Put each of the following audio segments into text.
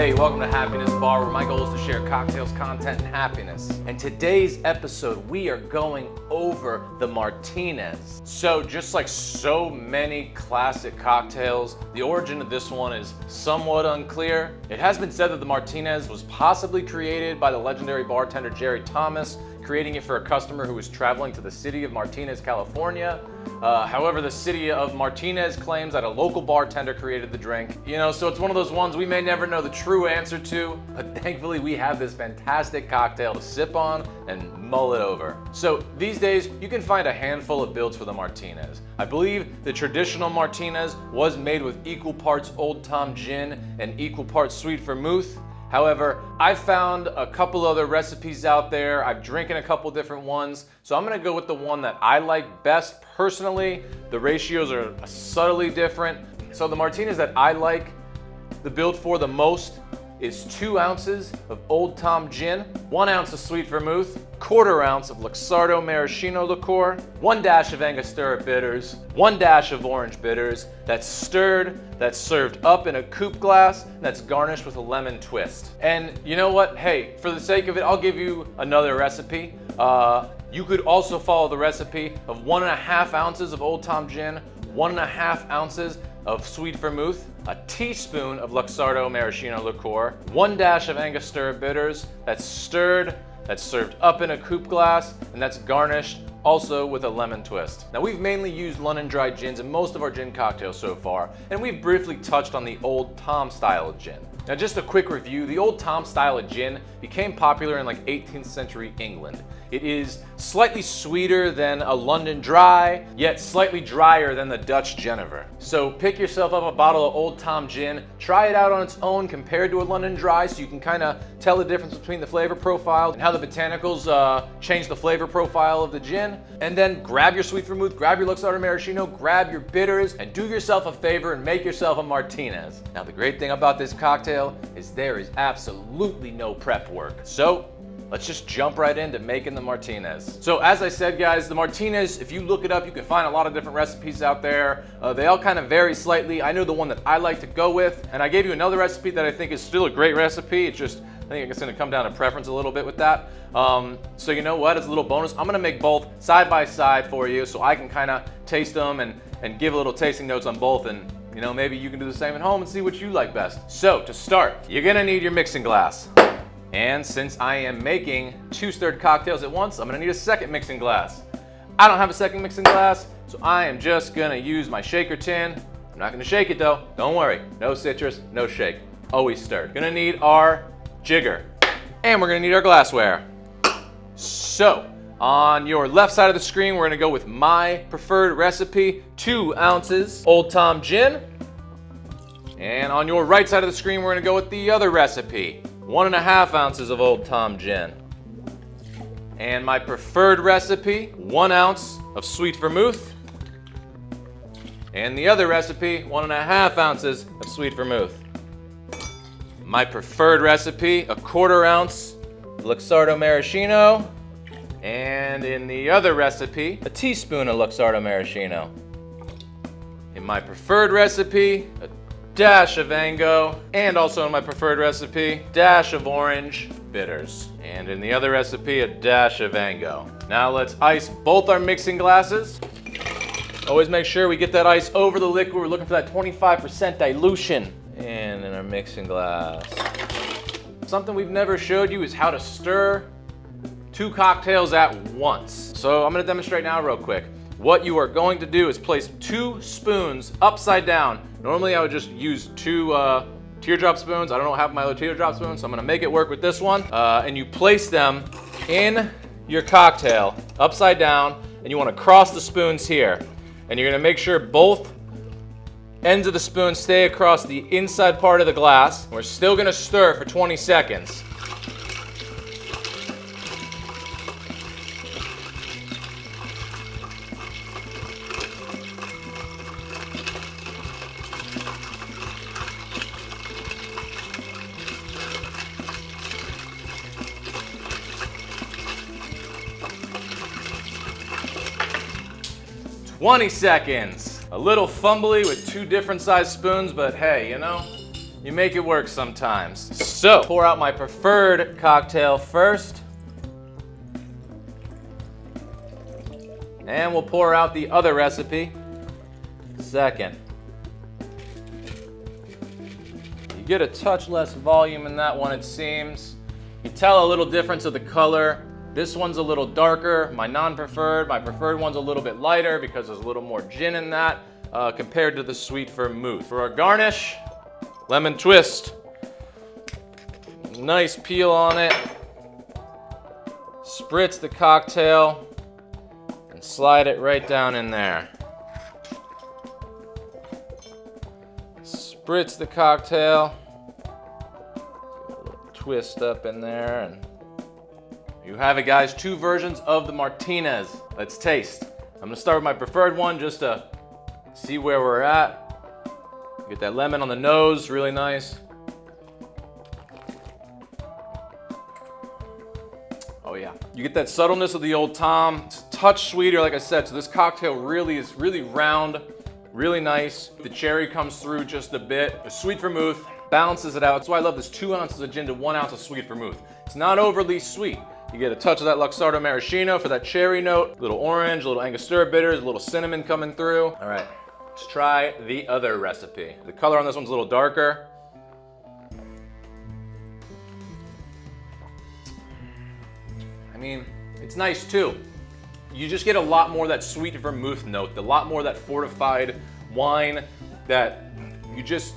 Hey, welcome to Happiness Bar, where my goal is to share cocktails, content, and happiness. And today's episode, we are going over the Martinez. So just like so many classic cocktails, the origin of this one is somewhat unclear. It has been said that the Martinez was possibly created by the legendary bartender Jerry Thomas, creating it for a customer who was traveling to the city of Martinez, California. However, the city of Martinez claims that a local bartender created the drink. So it's one of those ones we may never know the true answer to, but thankfully we have this fantastic cocktail to sip on and mull it over. So these days, you can find a handful of builds for the Martinez. I believe the traditional Martinez was made with equal parts Old Tom Gin and equal parts Sweet Vermouth. However, I've found a couple other recipes out there. I've drinking a couple different ones. So I'm gonna go with the one that I like best personally. The ratios are subtly different. So the Martinez that I like the build for the most is 2 ounces of Old Tom Gin, 1 ounce of Sweet Vermouth, 1/4 ounce of Luxardo Maraschino Liqueur, 1 dash of Angostura Bitters, 1 dash of Orange Bitters, that's stirred, that's served up in a coupe glass, and that's garnished with a lemon twist. And you know what? Hey, for the sake of it, I'll give you another recipe. You could also follow the recipe of 1.5 ounces of Old Tom Gin, 1.5 ounces of Sweet Vermouth, a teaspoon of Luxardo Maraschino Liqueur, 1 dash of Angostura Bitters, that's stirred, that's served up in a coupe glass, and that's garnished also with a lemon twist. Now, we've mainly used London dry gins in most of our gin cocktails so far, and we've briefly touched on the Old Tom style of gin. Now, just a quick review, the Old Tom style of gin became popular in like 18th century England. It is slightly sweeter than a London dry, yet slightly drier than the Dutch Genever. So pick yourself up a bottle of Old Tom Gin, try it out on its own compared to a London dry so you can kind of tell the difference between the flavor profile and how the botanicals change the flavor profile of the gin. And then grab your Sweet Vermouth, grab your Luxardo Maraschino, grab your bitters, and do yourself a favor and make yourself a Martinez. Now, the great thing about this cocktail is there is absolutely no prep work. So let's just jump right into making the Martinez. So as I said, guys, the Martinez, if you look it up, you can find a lot of different recipes out there. They all kind of vary slightly. I know the one that I like to go with, and I gave you another recipe that I think is still a great recipe. It's just, I think it's gonna come down to preference a little bit with that. So you know what, as a little bonus, I'm gonna make both side by side for you so I can kind of taste them and give a little tasting notes on both, and maybe you can do the same at home and see what you like best. So to start, you're gonna need your mixing glass. And since I am making 2 stirred cocktails at once, I'm gonna need a second mixing glass. I don't have a second mixing glass, so I am just gonna use my shaker tin. I'm not gonna shake it though, don't worry. No citrus, no shake, always stirred. Gonna need our jigger, and we're gonna need our glassware. So, on your left side of the screen, we're gonna go with my preferred recipe, 2 ounces Old Tom Gin. And on your right side of the screen, we're gonna go with the other recipe, 1.5 ounces of Old Tom Gin. And my preferred recipe, 1 ounce of Sweet Vermouth. And the other recipe, 1.5 ounces of Sweet Vermouth. My preferred recipe, 1/4 ounce Luxardo Maraschino. And in the other recipe, a teaspoon of Luxardo Maraschino. In my preferred recipe, a dash of Ango, and also in my preferred recipe, dash of Orange Bitters. And in the other recipe, a dash of Ango. Now let's ice both our mixing glasses. Always make sure we get that ice over the liquid. We're looking for that 25% dilution. And in our mixing glass. Something we've never showed you is how to stir 2 cocktails at once. So I'm gonna demonstrate now real quick. What you are going to do is place 2 spoons upside down. Normally I would just use 2 teardrop spoons. I don't have my other teardrop spoons, so I'm gonna make it work with this one. And you place them in your cocktail upside down, and you wanna cross the spoons here. And you're gonna make sure both ends of the spoon stay across the inside part of the glass. We're still gonna stir for 20 seconds. '20 seconds. A little fumbly with 2 different sized spoons, but hey, You make it work sometimes. So, pour out my preferred cocktail first. And we'll pour out the other recipe second. You get a touch less volume in that one, it seems. You tell a little difference of the color. This one's a little darker, my non-preferred. My preferred one's a little bit lighter because there's a little more gin in that compared to the Sweet Vermouth. For our garnish, lemon twist. Nice peel on it. Spritz the cocktail and slide it right down in there. Spritz the cocktail. A little twist up in there, and you have it, guys. 2 versions of the Martinez. Let's taste. I'm gonna start with my preferred one just to see where we're at. Get that lemon on the nose, really nice. Oh yeah. You get that subtleness of the Old Tom. It's a touch sweeter, like I said. So this cocktail really is really round, really nice. The cherry comes through just a bit. The Sweet Vermouth balances it out. That's why I love this 2 ounces of gin to 1 ounce of Sweet Vermouth. It's not overly sweet. You get a touch of that Luxardo Maraschino for that cherry note. A little orange, a little Angostura bitters, a little cinnamon coming through. All right, let's try the other recipe. The color on this one's a little darker. I mean, it's nice too. You just get a lot more of that Sweet Vermouth note, a lot more of that fortified wine that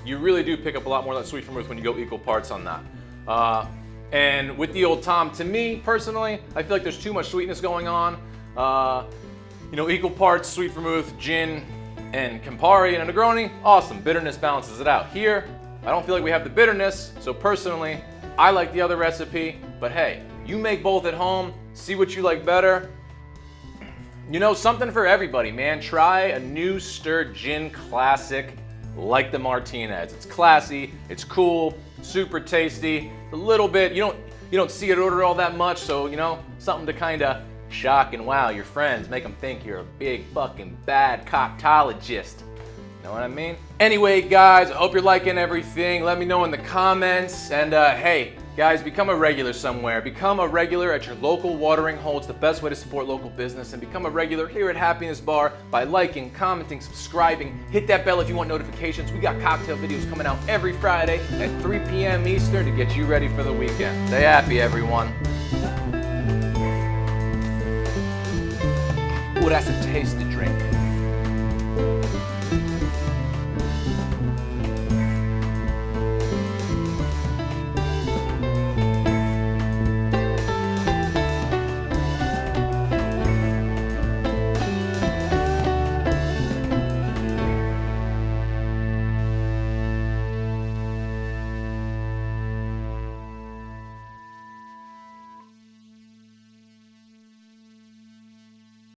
you really do pick up a lot more of that Sweet Vermouth when you go equal parts on that. And with the Old Tom, to me personally, I feel like there's too much sweetness going on. Equal parts Sweet Vermouth, gin, and Campari and a Negroni, awesome. Bitterness balances it out. Here, I don't feel like we have the bitterness, so personally, I like the other recipe, but hey, you make both at home, see what you like better. Something for everybody, man. Try a new stirred gin classic like the Martinez. It's classy, it's cool, super tasty, a little bit, you don't see it ordered all that much, so something to kind of shock and wow your friends, make them think you're a big fucking bad cocktologist. Know what I mean? Anyway, guys, I hope you're liking everything. Let me know in the comments, and hey, guys, become a regular somewhere. Become a regular at your local watering hole. It's the best way to support local business, and become a regular here at Happiness Bar by liking, commenting, subscribing. Hit that bell if you want notifications. We got cocktail videos coming out every Friday at 3 p.m. Eastern to get you ready for the weekend. Stay happy, everyone. Ooh, that's a tasty drink.